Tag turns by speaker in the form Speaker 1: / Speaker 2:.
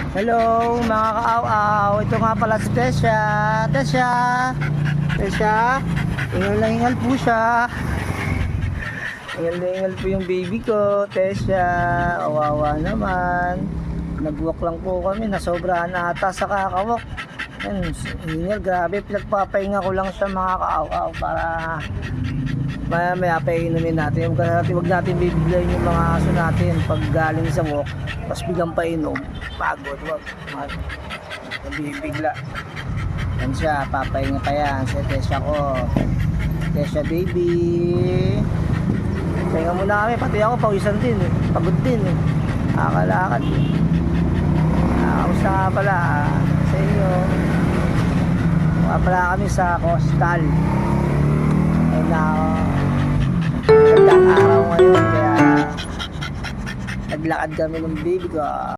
Speaker 1: Hello mga kaaw-aw. Ito nga pala si Tesha. Tesha. Tesha. Ingal na ingal po siya. Ingal na ingal po yung baby ko. Tesha. Awawa naman. Nag-walk lang po kami. Nasobrahan na ata sa kakawalk. Yan, ingal. Grabe. Pinagpapahinga ko lang siya mga kaaw-aw para maya painumin natin. Huwag natin bibiglayin yung mga aso natin pag galing sa walk. Tapos biglang painom. Pagod. Huwag bibigla. Yan siya. Papahinga pa yan. Si Tesha ko. Tesha baby. Pahinga muna kami. Pati ako pawisan din. Pagod din. Nakakalakad. Kamusta nga pala sa inyo? Mukha pala kami sa Coastal. Ayun na gandang araw ngayon kaya naglakad kami ng baby ko.